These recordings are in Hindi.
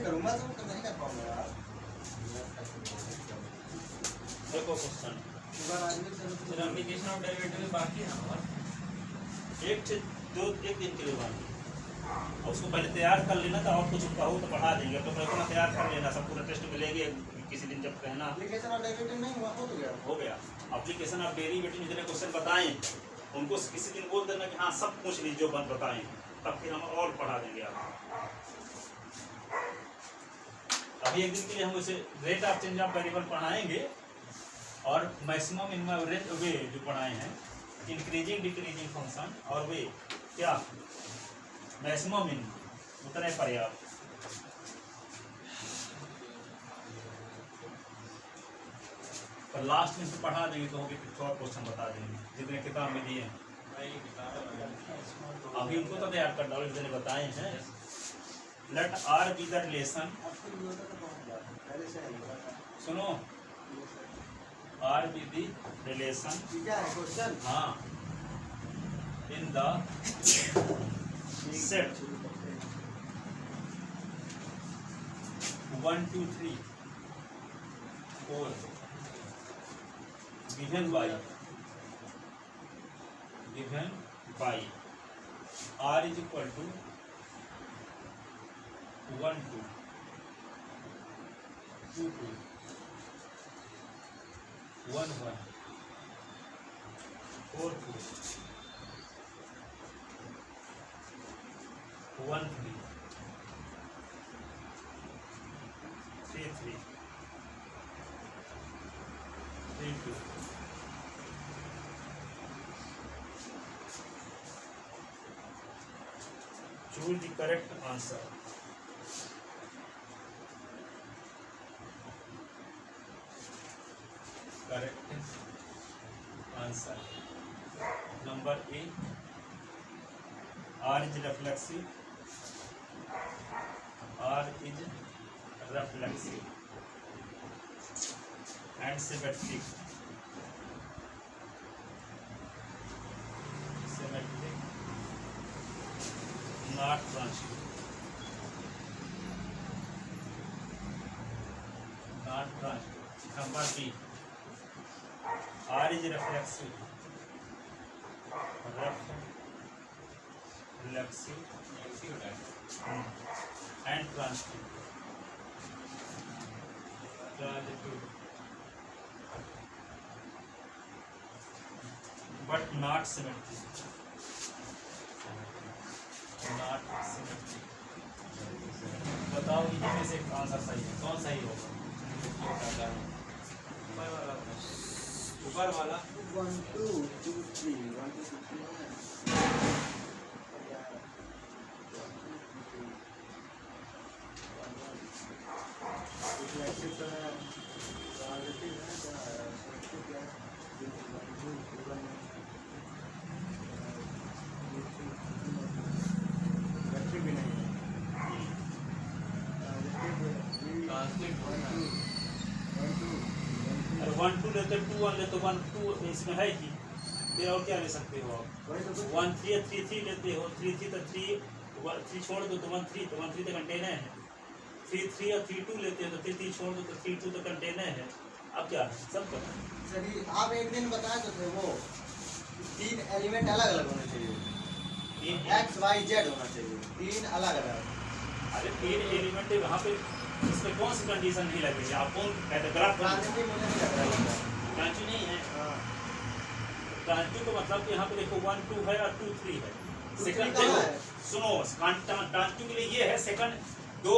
करूंगा तो नहीं कर पाऊंगा यार। देखो क्वेश्चन एप्लीकेशन ऑफ डेरिवेटिव में बाकी है और एक से दो एक दिन के लिए बाकी और उसको पहले तैयार कर लेना था और कुछ कहो तो पढ़ा देंगे तो पहले तैयार कर लेना सब पूरा टेस्ट मिलेगी किसी दिन जब कहना एप्लीकेशन ऑफ डेरिवेटिव नहीं हुआ हो गया एप्लीकेशन ऑफ डेरिवेटिव जितने क्वेश्चन बताएं उनको किसी दिन बोल देना कि हाँ सब पूछ लीजिए जो बात बताएं तब फिर हम और पढ़ा देंगे आपको। अभी एक दिन के लिए हम उसे rate of change of variable पढ़ाएंगे और मैक्सिमम मिनिमम रेट वे जो पढ़ाए हैं इंक्रीजिंग डिक्रीजिंग फंक्शन और वे क्या मैक्सिमम मिनिमम उतने पर्याप्त। और लास्ट में से पढ़ा देंगे तो और क्वेश्चन बता देंगे जितने किताब में दिए हैं अभी उनको तो तैयार कर डालो जितने बताए हैं। Let R be the relation सुनो आर बी दी रिलेशन हाँ in the set 1 2 3 4 given by r is equal to 1 2 2 2 1 1 4 4 1 3 3 3 3 2 choose the correct answer. Correct answer. Number A. R is reflexive. R is reflexive and symmetric. Symmetric. Not transitive. Not transitive. Number B. R is reflexive. Reflexive and transitive. But not symmetric. Not symmetric. बताओ इनमें से आंसर सही है कौन सही होगा? ऊपर वाला 1 2 2 3 1 2 1 2 लेते 2 1 लेते 1 2 इसमें है कि फिर और क्या ले सकते हो आप 1 3 3 3 लेते हो 3 3 तो 3 छोड़ दो तो 1 3 तो 1 3 तो कंटेनर है 3 3 और 3 2 लेते हो तो 3 3 छोड़ दो तो 3 2 तो कंटेनर है। अब क्या सब पता चलिए आप एक दिन बताए तो थे वो 3 एलिमेंट अलग अलग होने चाहिए x y z होना चाहिए 3 अलग अलग। अरे 3 एलिमेंट है वहाँ पे इसमें कौन सी कंडीशन नहीं लगेगी आप कौन कहते ग्राफ ट्रांजिटिव मुझे नहीं लग रहा है ट्रांजिटिव नहीं है। ट्रांजिटिव का मतलब कि यहाँ पे देखो 1 2 है और 2 3 है सेकंड देखो सुनो ट्रांजिटिव के लिए ये है सेकंड दो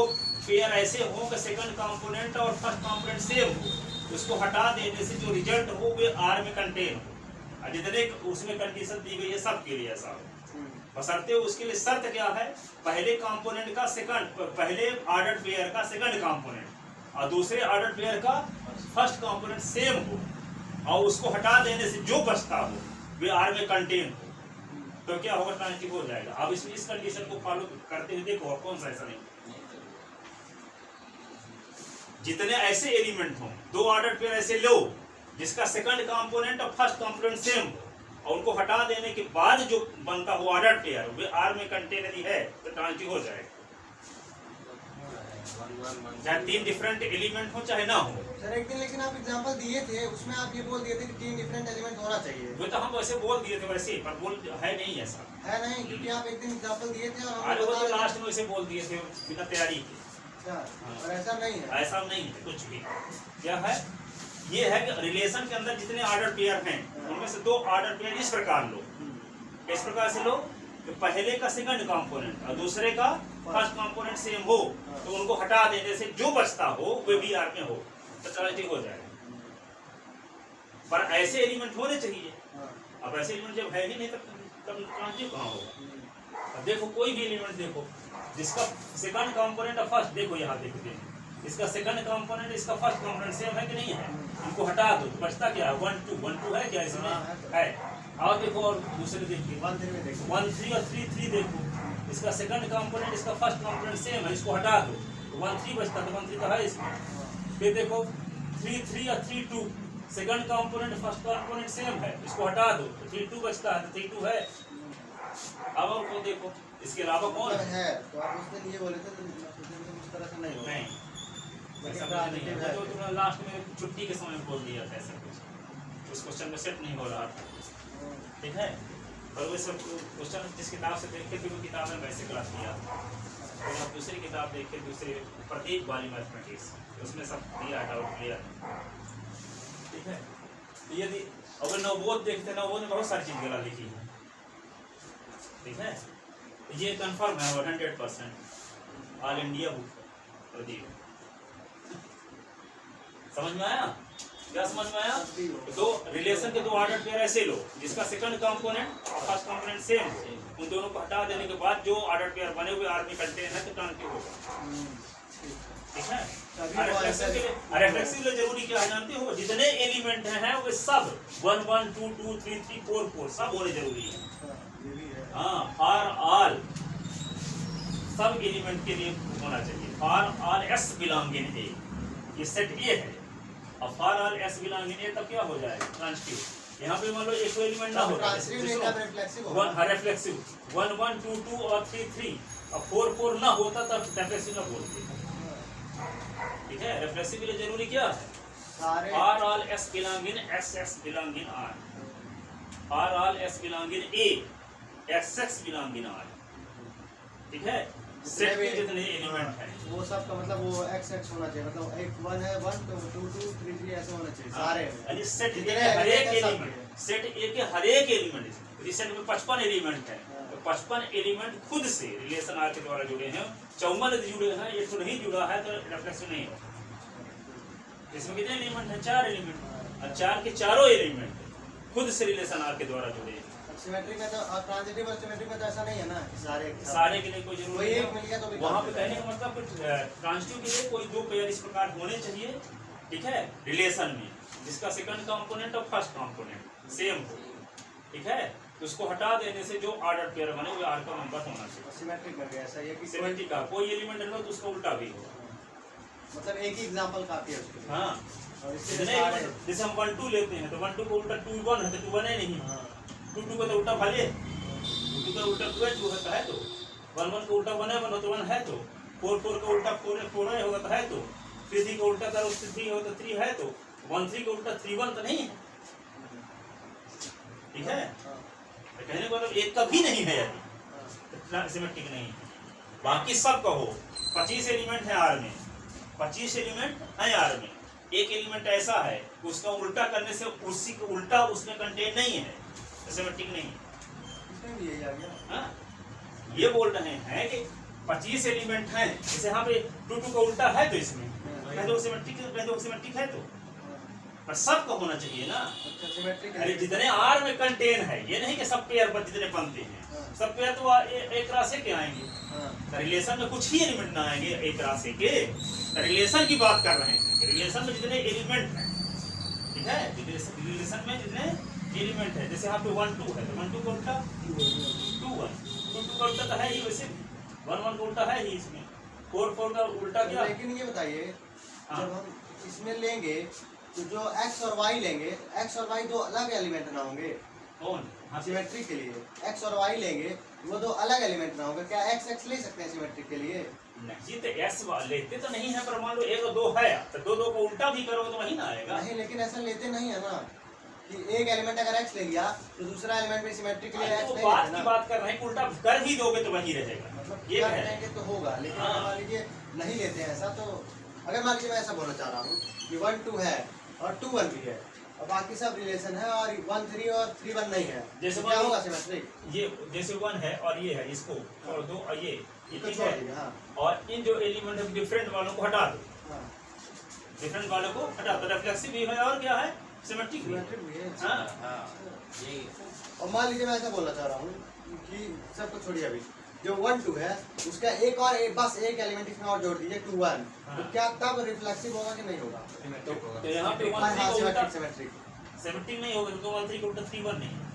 पेयर ऐसे हो कि सेकंड कंपोनेंट और फर्स्ट कंपोनेंट सेम हो उसको हटा देने से जो रिजल्ट हो वो आर में कंटेन हो और जितने उसमें कंडीशन दी गई है सब के लिए ऐसा हो बशर्ते उसके लिए शर्त क्या है पहले कंपोनेंट का सेकंड पहले ऑर्डर पेयर का सेकंड कंपोनेंट और दूसरे ऑर्डर पेयर का फर्स्ट कंपोनेंट सेम हो और उसको हटा देने से जो बचता हो वे आर में कंटेन हो तो क्या होगा ट्रांजिटिव हो जाएगा। अब इसमें इस कंडीशन को फॉलो करते हुए देखो और कौन सा ऐसा नहीं जितने ऐसे एलिमेंट हो दो ऑर्डर पेयर ऐसे लो जिसका सेकंड कंपोनेंट और फर्स्ट कंपोनेंट सेम हो और उनको हटा देने के बाद जो बनता हो ऑर्डर पेयर वे आर में कंटेन यदि है तो ट्रांजिटिव हो जाएगा। चाहे 3 डिफरेंट एलिमेंट हो चाहे ना हो। सर एक दिन लेकिन आप एग्जांपल दिए थे, उसमें आप ये बोल दिए थे कि 3 डिफरेंट एलिमेंट होना चाहिए। वो तो हम वैसे बोल दिए थे वैसे, पर बोल है नहीं ऐसा। है नहीं, क्योंकि आप एक दिन एग्जांपल दिए थे और अरे वो तो लास्ट में वैसे बोल दिए थे बिना तैयारी के। अच्छा, और ऐसा नहीं है। ऐसा नहीं है कुछ भी। क्या है, ये है कि रिलेशन के अंदर जितने ऑर्डर पेयर हैं उनमें से 2 ऑर्डर पेयर इस प्रकार लो। इस प्रकार से लो कि पहले का सेकंड कंपोनेंट और दूसरे का फर्स्ट कंपोनेंट सेम हो, तो उनको हटा देने से जो बचता हो वो भी आर में हो तो ट्रांजिटिव हो जाएगा। पर ऐसे एलिमेंट होने चाहिए। अब ऐसे एलिमेंट जब है ही नहीं तब ट्रांजिटिव कहाँ होगा। अब देखो कोई भी एलिमेंट देखो जिसका सेकंड कंपोनेंट और फर्स्ट, देखो यहाँ देखो इसका सेकंड कंपोनेंट इसका फर्स्ट कंपोनेंट सेम है कि नहीं है, इनको हटा दो तो बचता क्या है, 1 2 1 2 है क्या इसमें है। और देखो और दूसरे देखिए 1 3 और 3 3 देखो, इसका सेकंड कंपोनेंट इसका फर्स्ट कंपोनेंट सेम है, इसको हटा दो तो 1 3 बचता, तो 1 3 तो है इसमें। फिर देखो 3 3 और 3 2, second component first component same है, इसको हटा दो तो 3 2 बचता है, तो 3 2 है। अब और को देखो इसके अलावा कौन है, तो आप उसके लिए बोले थे तो उस तरह से नहीं होगा। नहीं ऐसा कुछ नहीं है, तो तुमने लास्ट में छुट्टी के समय बोल दिया था ऐसा कुछ, उस क्वेश्चन में सेट नहीं हो रहा था, ठीक है। और वो सब क्वेश्चन जिस किताब से देख के फिर वो किताब में वैसे क्लास किया, तो आप दूसरी किताब देख के दूसरे प्रत्येक वाली मैथमेटिक्स उसमें सब दिया डाउट क्लियर, ठीक है। यदि अगर नवबोध देखते, नवबोध में बहुत सारी चीज गलत लिखी है, ठीक है। ये कंफर्म है 100% ऑल इंडिया बुक प्रदीप। समझ में आया, क्या समझ में आया। तो रिलेशन के 2 ऑर्डर पेयर ऐसे लो जिसका सेकंड कंपोनेंट और फर्स्ट कंपोनेंट सेम हो, उन दोनों को हटा देने के बाद जो ऑर्डर पेयर बने हुए आर में कंटेन है तो ट्रांजिटिव होगा, ठीक है। रिफ्लेक्सिव के लिए जरूरी क्या है जानते हो, जितने एलिमेंट हैं वो सब 1 1 2 2 3 3 4 4 सब होने जरूरी है। हाँ, फॉर ऑल सब एलिमेंट के लिए होना चाहिए। For all S belong in A, ये सेट ए है, और for all S belong in A तब क्या हो जाएगा ट्रांजिटिव। यहाँ पे मान लो एक एलिमेंट ना हो रिफ्लेक्सिव 1 1 2 2 और 3 3 और 4 4 ना होता तब रिफ्लेक्सिव ना बोलते, ठीक है। रिफ्लेक्सिव के लिए जरूरी क्या है, for all S belong in S S belong in are, for all S belong in A x x belong in are, ठीक है। सेट के जितने एलिमेंट हैं वो सब का मतलब वो x x होना चाहिए, मतलब एक 1 है 1 तो 2 2 3 3 ऐसे होना चाहिए सारे। यानी सेट ए के हर एक एलिमेंट, सेट ए के हर एक एलिमेंट, इस सेट में 55 एलिमेंट है, तो 55 एलिमेंट खुद से रिलेशन आर के द्वारा जुड़े हैं, 54 जुड़े हैं, एक तो नहीं जुड़ा है तो रिफ्लेक्शन नहीं होगा। इसमें कितने एलिमेंट हैं, 4 एलिमेंट, और 4 के चारों एलिमेंट खुद से रिलेशन आर के द्वारा जुड़े हैं। सिमेट्री में तो ट्रांजिटिव और सिमेट्री में तो ऐसा नहीं है ना, सारे के लिए कोई जरूरी नहीं एक मिल गया तो वहाँ पे कहने का मतलब ट्रांजिटिव के लिए कोई 2 पेयर इस प्रकार होने चाहिए, ठीक है, रिलेशन में जिसका सेकंड कंपोनेंट और फर्स्ट कंपोनेंट सेम हो, ठीक है। तो उसको हटा देने से जो ऑर्डर पेयर बने वो आर का नंबर होना चाहिए। सिमेट्रिक में भी ऐसा है कि सिमेट्रिक का कोई एलिमेंट है तो उसका उल्टा भी हो, मतलब एक ही एग्जांपल काफी है उसके लिए। हाँ, और इसके जैसे हम 1 2 लेते हैं तो 1 2 को उल्टा 2 1 है तो 2 1 है नहीं, 2 2 को तो उल्टा भले 2 का उल्टा 2 है 2 होता है, तो 1 1 को उल्टा 1 है 1 तो 1 है, तो 4 4 का उल्टा 4 है 4 होगा तो है, तो 3 3 का उल्टा करो 3 हो तो 3 है, तो 1 3 का उल्टा 3 1 तो नहीं है, ठीक है। तो कहने का मतलब एक का भी नहीं है, यदि सिमेट्रिक नहीं है। बाकी सब का हो, 25 एलिमेंट है आर में, 25 एलिमेंट है आर में, एक एलिमेंट ऐसा है उसका उल्टा करने से उसी का उल्टा उसमें कंटेन नहीं है, सिमेट्रिक नहीं है। इसमें भी यही आ गया। हाँ, ये बोल रहे हैं कि 25 एलिमेंट हैं, जैसे यहाँ पे 2 2 का उल्टा है तो इसमें सिमेट्रिक है, तो पर सब का होना चाहिए ना। सिमेट्रिक अरे जितने आर में कंटेन है, ये नहीं कि सब पेयर पर जितने बनते हैं सब पेयर तो एक राशि के आएंगे, रिलेशन में कुछ ही एलिमेंट ना आएंगे एक राशि के, रिलेशन की बात कर रहे हैं। रिलेशन में जितने एलिमेंट हैं, ठीक है, रिलेशन में जितने एलिमेंट है, जैसे यहाँ पे 1 2 है तो 1 2 का उल्टा 2 1, 2 2 का उल्टा तो है ही, वैसे 1 1 का उल्टा है ही इसमें, 4 4 का उल्टा क्या। लेकिन ये बताइए, जब हम इसमें लेंगे तो जो x और y लेंगे, x और y दो अलग एलिमेंट ना होंगे। कौन सिमेट्रिक के लिए x और y लेंगे वो दो अलग एलिमेंट ना होंगे, क्या x x ले सकते हैं सिमेट्रिक के लिए। नहीं तो एक्स लेते तो नहीं है, पर मान लो 1 और 2 है तो 2 2 को उल्टा भी करोगे तो वही ना आएगा। नहीं, लेकिन ऐसा लेते नहीं है ना कि एक एलिमेंट अगर x ले लिया तो दूसरा एलिमेंट भी सिमेट्रिकली x तो नहीं बात लेते की ना। बात कर रहे हैं, उल्टा कर भी दोगे तो वही रहेगा, मतलब ये कर है। देंगे तो होगा, लेकिन हाँ। अगर मान लीजिए नहीं लेते हैं ऐसा, तो अगर मान लीजिए मैं ऐसा बोलना चाह रहा हूँ कि 1 2 है और 2 1 भी है और बाकी सब रिलेशन है और 1 3 और 3 1 नहीं है, जैसे तो क्या मान लो- होगा सिमेट्रिक? ये जैसे 1 है और ये है, इसको छोड़ दो और ये इसको ठीक छोड़ है, दीजिए। हाँ और इन जो एलिमेंट है डिफरेंट वालों को हटा दो, हाँ, डिफरेंट वालों को हटा दो, रिफ्लेक्सिव भी है और क्या है, सिमेट्रिक भी है। सिमेट्रिक भी है। हाँ यही और मान लीजिए मैं ऐसा बोलना चाह रहा हूँ कि सबको छोड़िए, अभी जो 1 2 है उसका एक और बस एक एलिमेंट इसमें और जोड़ दीजिए 2 1, तो हाँ। क्या तब रिफ्लेक्सिव होगा कि नहीं होगा? सिमेट्रिक होगा। तो यहाँ पे 1 हाँ 3 को उल्टा सिमेट्रिक सिमेट्रिक। सिमेट्रिक नहीं होगा, तो 1 3 को उल्टा 3 1 नहीं है।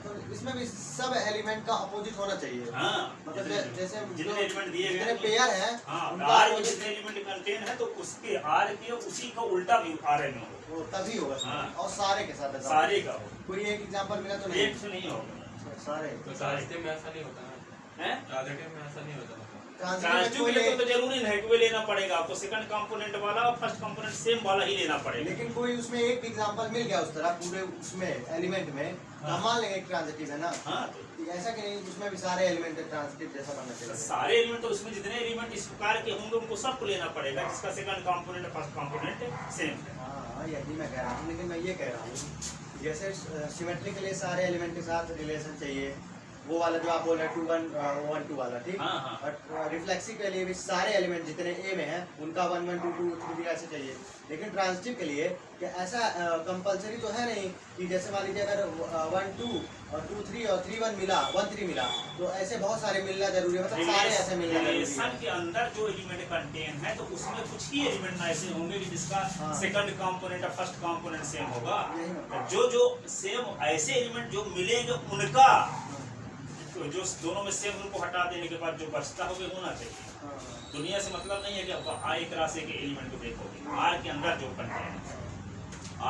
तो इसमें भी सब एलिमेंट का अपोजिट होना चाहिए। हाँ, मतलब जैसे जितने एलिमेंट दिए जितने गए पेयर है हाँ, उनका आर में opposite जितने एलिमेंट कंटेन है तो उसके आर के उसी का उल्टा भी आर में हो, वो तभी होगा हाँ। और सारे के साथ ऐसा। सारे का हो, कोई एक एग्जांपल मिला तो नहीं? एक से नहीं होगा। सारे तो ट्रांजिटिव में ऐसा नहीं होता ना, हैं? ट्रांजिटिव में ऐसा नहीं होता मतलब। ट्रांजिटिव के लिए तो जरूरी नहीं है कि वो लेना पड़ेगा आपको, सेकंड कंपोनेंट वाला और फर्स्ट कंपोनेंट सेम वाला ही लेना पड़ेगा। लेकिन कोई उसमें एक एग्जांपल मिल गया उस तरह पूरे उसमें एलिमेंट में, तो हम मान लेंगे ट्रांजिटिव है ना। हाँ, तो ऐसा कि नहीं उसमें भी सारे एलिमेंट ट्रांजिटिव जैसा बनना चाहिए। सारे एलिमेंट तो उसमें जितने एलिमेंट इस प्रकार के होंगे उनको सबको लेना पड़ेगा, जिसका सेकंड कंपोनेंट और फर्स्ट कंपोनेंट सेम है। हाँ यही मैं कह रहा हूँ, लेकिन मैं ये कह रहा हूँ जैसे सिमेट्री के लिए सारे एलिमेंट के साथ रिलेशन चाहिए, वो वाला जो आप बोल रहे हैं 2 1 1 2 वाला, ठीक। हाँ, हाँ। और रिफ्लेक्सिव के लिए भी सारे एलिमेंट जितने ए में हैं उनका 1 1 2 2 3 ऐसे चाहिए। लेकिन ट्रांजिटिव के लिए कि ऐसा कंपलसरी तो है नहीं कि जैसे मान लीजिए अगर 1 2 और 2 3 और 3 1 मिला 1 3 मिला, तो ऐसे बहुत सारे मिलना जरूरी है, मतलब सारे ऐसे मिलना जरूरी रिलेशन है। के अंदर जो एलिमेंट कंटेन है तो उसमें कुछ ही एलिमेंट ऐसे होंगे कि जिसका हाँ। सेकंड कंपोनेंट और फर्स्ट कंपोनेंट सेम होगा। यही मतलब। जो सेम ऐसे एलिमेंट जो मिलेंगे उनका तो जो दोनों में सेम उनको हटा देने के बाद जो बचता होगा होना चाहिए। हाँ, दुनिया से मतलब नहीं है कि आप एक राशि के एलिमेंट को देखोगे, आर के अंदर जो कंटेन है,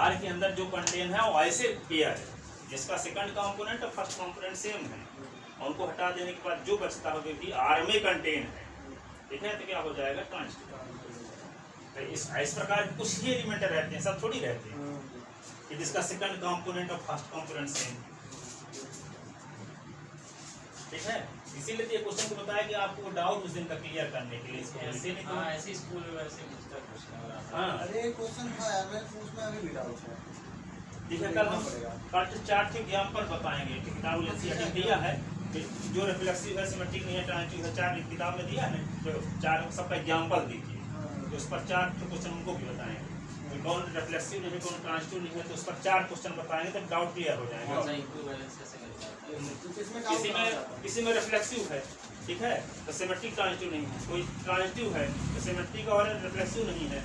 आर के अंदर जो कंटेन है वो ऐसे पेयर है जिसका सेकंड कंपोनेंट और फर्स्ट कंपोनेंट सेम है, और उनको हटा देने के बाद जो बचता होगा कि आर में कंटेन है, ठीक है, तो क्या हो जाएगा ट्रांजिटिव। तो इस प्रकार कुछ ही एलिमेंट रहते हैं, सब थोड़ी रहते हैं कि जिसका सेकंड कंपोनेंट और फर्स्ट कंपोनेंट सेम, ठीक है। इसीलिए तो ये क्वेश्चन को बताया कि आपको डाउट उस दिन का क्लियर करने के लिए, इसको ऐसे नहीं हाँ तो ऐसे स्कूल में वैसे पूछता क्वेश्चन और आता है। हाँ, अरे क्वेश्चन था यार, मैं उसमें अभी भी डाउट है। ठीक है। कल हम कल 4 एग्जाम्पल बताएंगे कि किताब एनसीईआरटी दिया है कि जो रिफ्लेक्सिव है, सिमेट्रिक नहीं है, ट्रांजिटिव है, 4 किताब में दिया है ना, तो 4 सबका एग्जाम्पल दीजिए, तो उस पर 4 क्वेश्चन उनको भी बताएंगे कि कौन रिफ्लेक्सिव नहीं है, कौन ट्रांजिटिव नहीं है, तो उस पर 4 क्वेश्चन बताएंगे तो डाउट क्लियर हो कौन सा जाएगा। इक्विवेलेंस कैसे करता है? तो किसमें डाउट किसी में रिफ्लेक्सिव है, ठीक है, तो सिमेट्रिक ट्रांजिटिव नहीं है, कोई ट्रांजिटिव है तो सिमेट्रिक और रिफ्लेक्सिव नहीं है,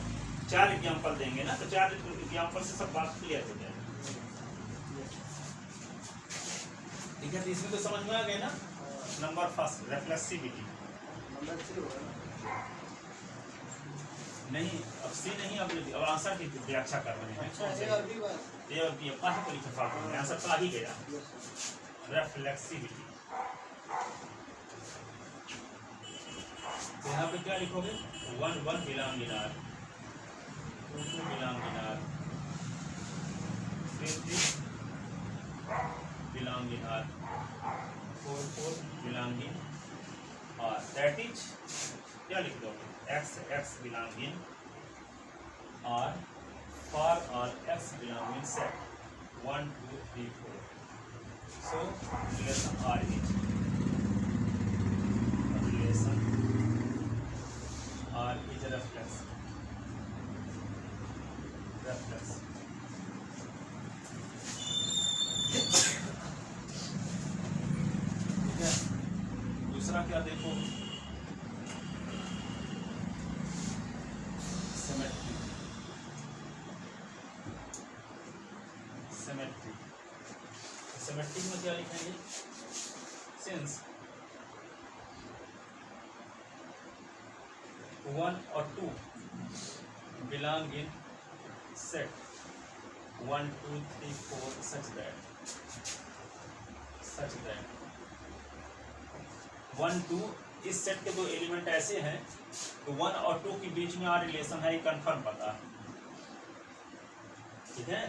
4 एग्जाम्पल देंगे ना, तो 4 एग्जाम्पल से सब बात क्लियर हो जाएगी, ठीक है। तो इसमें तो समझ में आ गए ना। नंबर फर्स्ट रिफ्लेक्सिविटी, नंबर 3 होगा ना। नहीं अब सी नहीं, अब आंसर की व्याख्या कर रहे हैं। अच्छा, ये अगली बात। ये और ये काहे पर इत्तेफाक हो गया, आंसर तो आ ही गया। Yes sir. रिफ्लेक्सिविटी, तो यहाँ पे क्या लिखोगे, 1 1 belong in are, 2 2 belong in are, 3 3 belong in are, 4 4 belong in are, that is क्या लिख दोगे, x belong in are, for और x belong in set 1 2 3 4, so relation R is reflex, ठीक है। दूसरा क्या देखो, सिमेट्री, सिमेट्रिक में क्या लिखेंगे, सिंस 1 और 2 belong in set 1 2 3 4 such that 1 2 इस सेट के दो एलिमेंट ऐसे हैं तो 1 और 2 के बीच में आर रिलेशन है, ये कंफर्म पता है। ठीक है,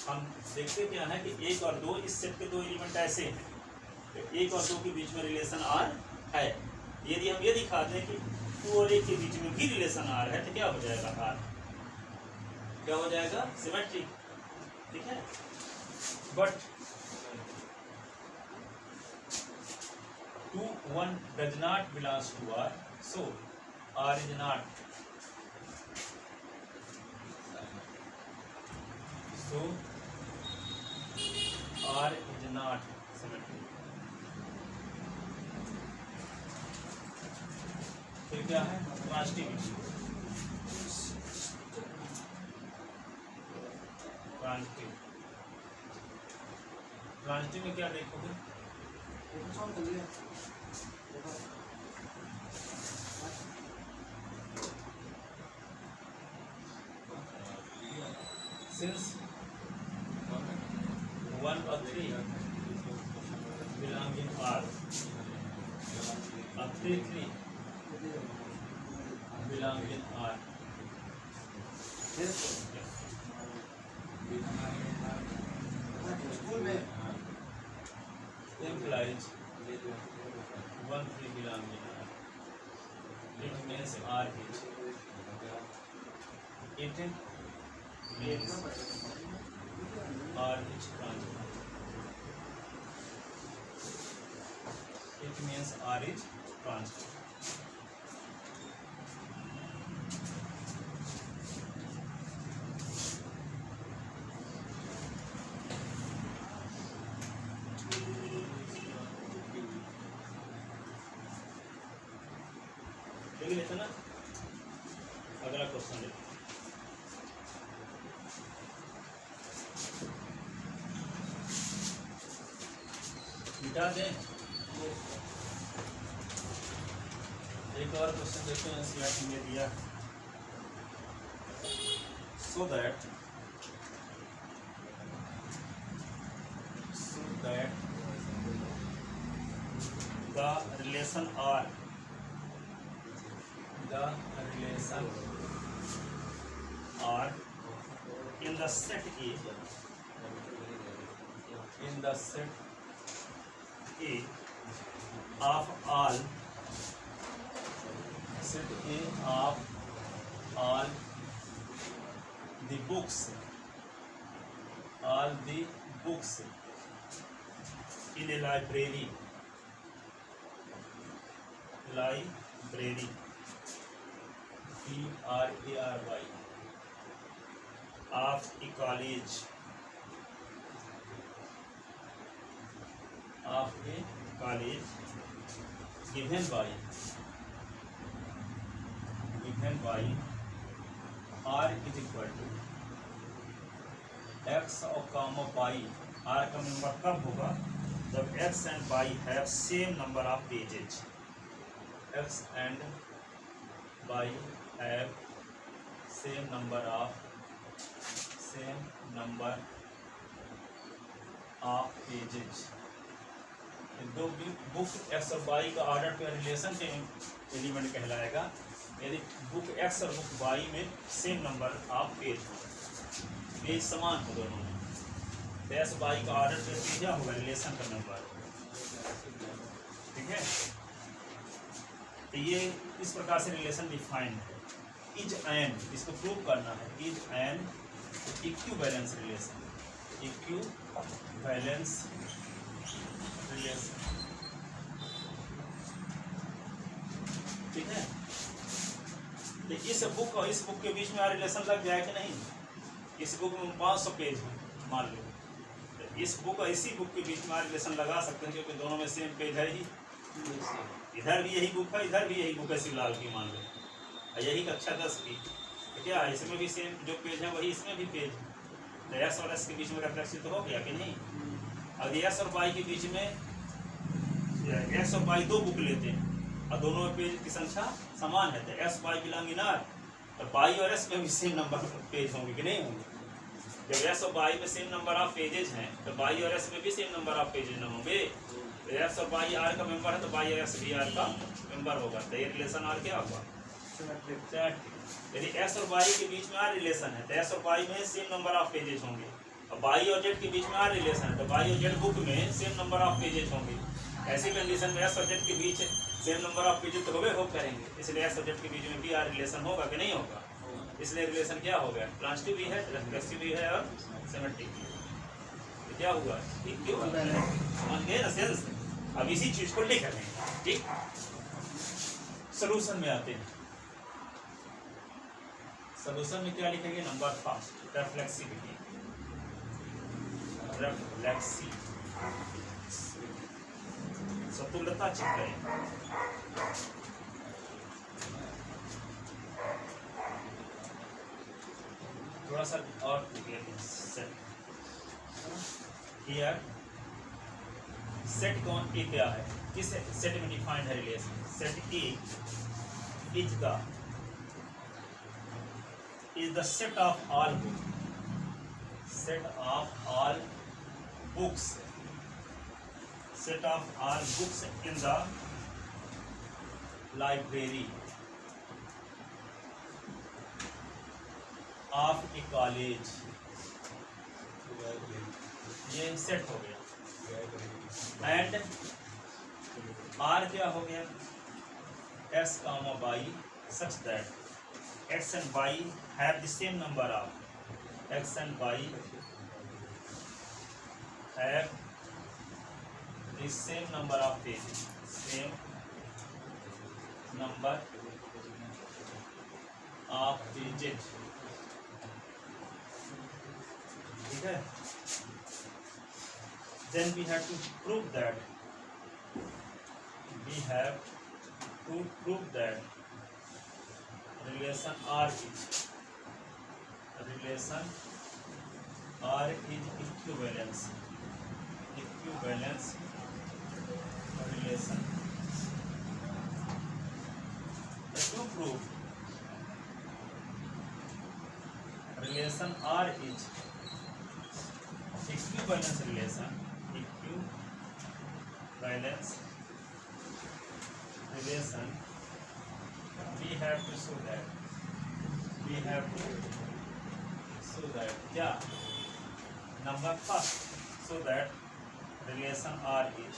हम देखते क्या है कि 1 और 2 इस सेट के दो एलिमेंट ऐसे हैं तो 1 और 2 के बीच में रिलेशन आर है। यदि हम ये दिखा दें कि 2 और 1 के बीच में भी रिलेशन आर है तो क्या हो जाएगा, आर क्या हो जाएगा, सिमेट्रिक। ठीक है, but 2, 1 does not belongs to R, so R is not. So R is not symmetric. फिर क्या है, ट्रांजिटिविटी। ट्रांजिटिव में क्या देखोगे, since 1 और 3 belong in R, और 3 belong in R, स्कूल में implies 1, 3 belong in R. It means R is. It means R is transitive. It means R is transitive. देख लेते ना, अगला क्वेश्चन देखते मिटा दें। एक और क्वेश्चन देखते हैं, एनसीईआरटी में दिया, so that the relation R, in the set A, of all the books in a library PRARY of a college given by R is equal to x और comma y। R का नंबर कब होगा, जब x and y have same number of pages। x and y have same number of pages। दो बुक एक्स और वाई का ऑर्डर पे रिलेशन के एलिमेंट कहलाएगा यदि बुक एक्स और बुक वाई में सेम नंबर ऑफ पेज हो, पेज समान हो दोनों में, तो एक्स वाई का ऑर्डर पे क्या होगा, रिलेशन का नंबर। ठीक है, तो ये इस प्रकार से रिलेशन डिफाइंड है। इज एन, इसको प्रूव करना है, इज एन इक्विवेलेंस रिलेशन, ठीक है। तो इस बुक और इस बुक के बीच में आ रिलेशन लग जाए कि नहीं, इस बुक में 500 पेज है मान लो, तो इस बुक और इसी बुक के बीच में आ रिलेशन लगा सकते हैं क्योंकि दोनों में सेम पेज है ही, इधर भी यही बुक है, इधर भी यही बुक है शिवलाल की मान लो, और यही कक्षा 10 की, तो क्या इसमें भी सेम जो पेज है वही इसमें भी पेज है, तो एस और एस के बीच में रेफ्लेक्शन तो हो गया कि नहीं। अब एस और वाई के बीच में एस और वाई दो बुक लेते हैं और दोनों में पेज की संख्या समान है, तो S Y belong in R, तो वाई और एस में भी सेम नंबर पेज होंगे कि नहीं होंगे। जब एस और वाई में सेम नंबर ऑफ पेजेज हैं तो वाई और एस में भी सेम नंबर ऑफ पेजेज न होंगे, एक्स और वाई आर का मेंबर है तो वाई एक्स भी आर का मेंबर होगा, तो ये रिलेशन आर क्या होगा? सिमेट्रिक। यदि एक्स और वाई के बीच में आर रिलेशन है तो एक्स और वाई में सेम नंबर ऑफ पेजेस होंगे, और वाई और जेड के बीच में आर रिलेशन है तो वाई और जेड बुक में सेम नंबर ऑफ पेजेस होंगे। ऐसी कंडीशन में एक्स और जेड के बीच सेम नंबर ऑफ पेजेस तो हो करेंगे, इसलिए एक्स और जेड के बीच में भी आर रिलेशन होगा कि नहीं होगा? इसलिए रिलेशन क्या हो गया? ट्रांजिटिव भी है, रिफ्लेक्सिव भी है और सिमेट्रिक भी है। तो क्या हुआ? समझ गए ना सेंस? अब इसी चीज को लिख रहे हैं, ठीक। सॉल्यूशन में आते हैं। सॉल्यूशन में क्या लिखेंगे? Number first, reflexivity. रिफ्लेक्सिव सतुल्यता चेक करें। थोड़ा सा और सेट हियर सेट कौन ए क्या है? किस सेट में डिफाइंड है relation? Set A is the set of all books, set of all books, set of all books in the library of a college। ये सेट हो गया। एंड आर क्या हो गया? X comma y such that x and y have the same number of x and y have the same number of pages, same number of pages, ठीक है। Then we have to prove that relation R is equivalence relation। To prove relation R is equivalence relation, we have to show that क्या? Number first, so that relation R is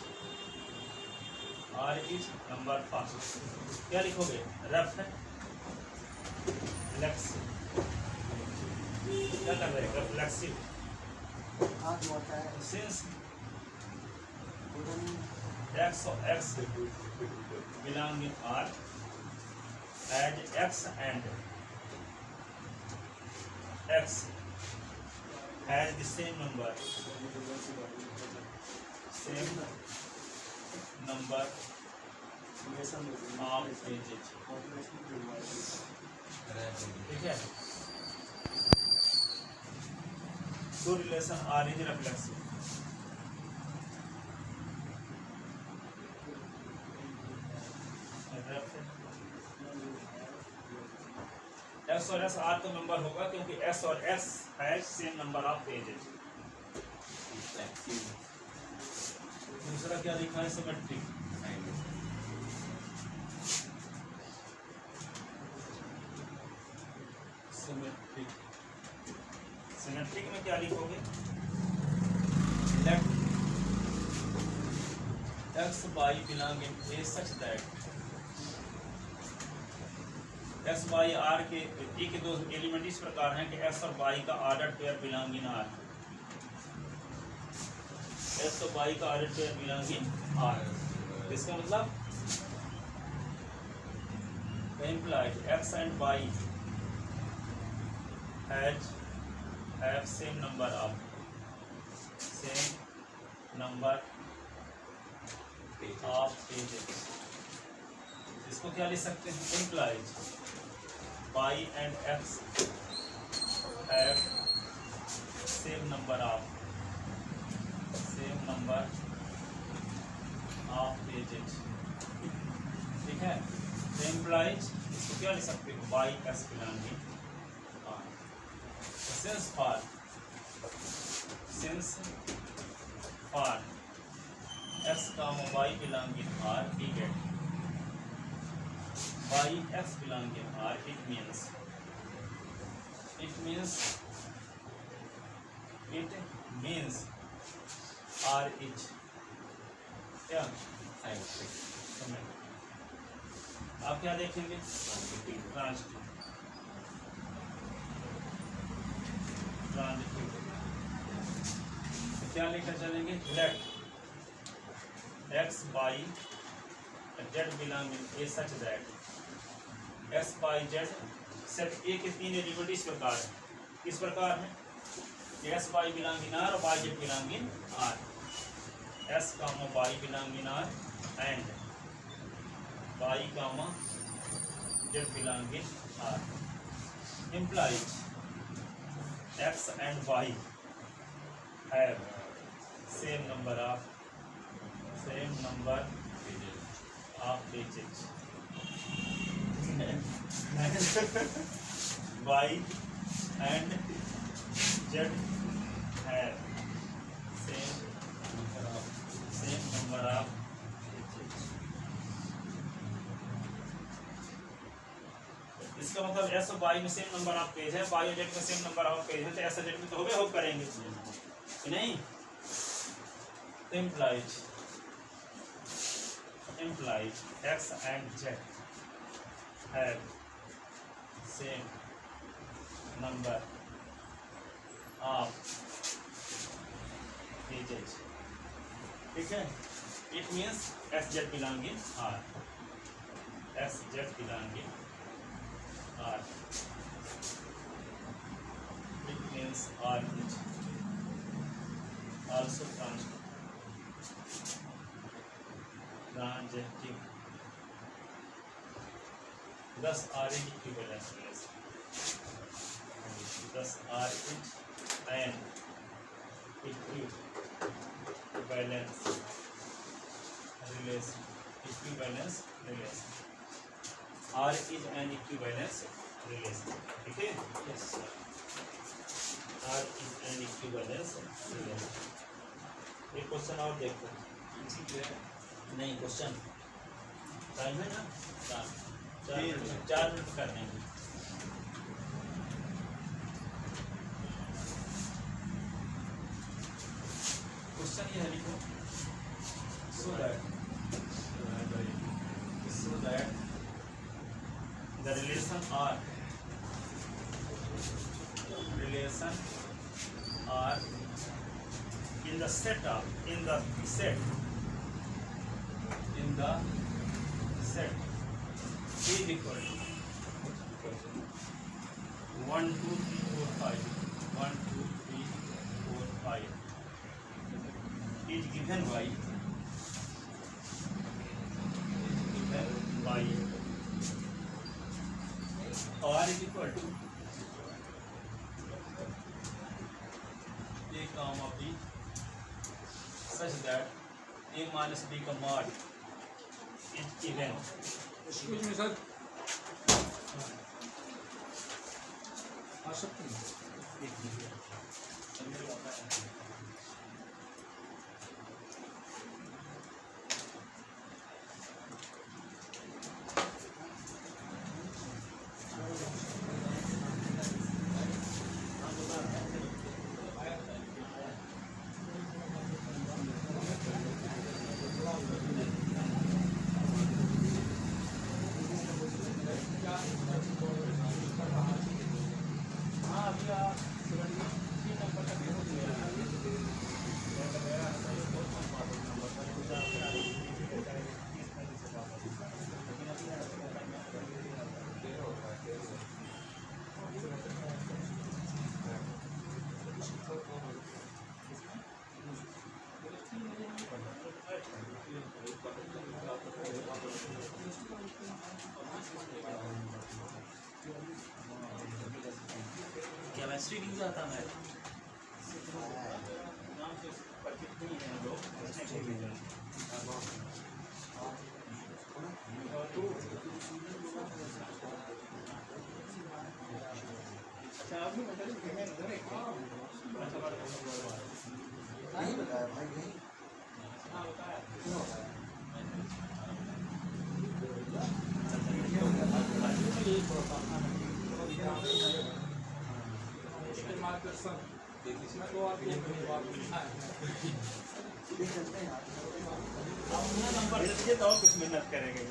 number first. क्या लिखोगे? रिफ्लेक्सिव। क्या कर रहे हैं? Reflexive. Since x belong in R, as x and x has the same number of pages, ठीक है। So relation R is reflexive। X और एस आर का नंबर होगा क्योंकि एस और एस है सेम नंबर ऑफ पेजेस। दूसरा क्या लिखा है? सिमेट्रिक। सिमेट्रिक में क्या लिखोगे? Let x y belong in A such that x y R के ए के दो एलिमेंट इस प्रकार हैं कि एक्स और वाई का order pair belong in are. X और वाई का order pair belong in are. इसका मतलब implied x and y have same number of pages। इसको क्या लिख सकते हैं? implies y and x have same number of pages, ठीक है। implies इसको क्या लिख सकते हैं? y x belong in R। since for x comma y belong in R, we get y x belong in R. It means R is क्या comment. आप क्या देखेंगे? ट्रांजिटिव. क्या लेकर चलेंगे? Let x by z belong in A such that x by z set A के तीन एलिमेंट इस प्रकार है. किस प्रकार है? x by belong in R और y z belong in R. s comma y belong in R and y comma z belong in R implies x and y have same number of pages. Y and z have same number of pages. इसका मतलब एस और वाई में सेम नंबर ऑफ पेज है, वाई और जेड में सेम नंबर ऑफ पेज है, तो एस और जेड में तो होप करेंगे नहीं. तो implies x and z have same number of pages. ठीक है. It means x z belong in R. x z belong in R. It means R is also transitive. Thus R is equivalence relation. Thus R is an equivalence relation. R is an equivalence relation. ठीक है? Yes. R is an equivalence relation. एक क्वेश्चन और देखो. नहीं क्वेश्चन टाइम है ना? 4 मिनट कर देंगे. क्वेश्चन ये है, लिखो. So that the relation R in the set is equal to 1 2 3 4 5 1 2 3 4 5 is given by R is equal to A comma B such that A minus B का mod is given. Excuse me, sir. आ सकते हैं. केमिस्ट्री नहीं जाता मैं. नहीं बताया भाई. नहीं नंबर दे दीजिए तो और कुछ मेहनत करेंगे।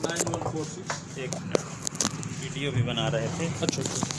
9146। एक मिनट, वीडियो भी बना रहे थे। अच्छा अच्छा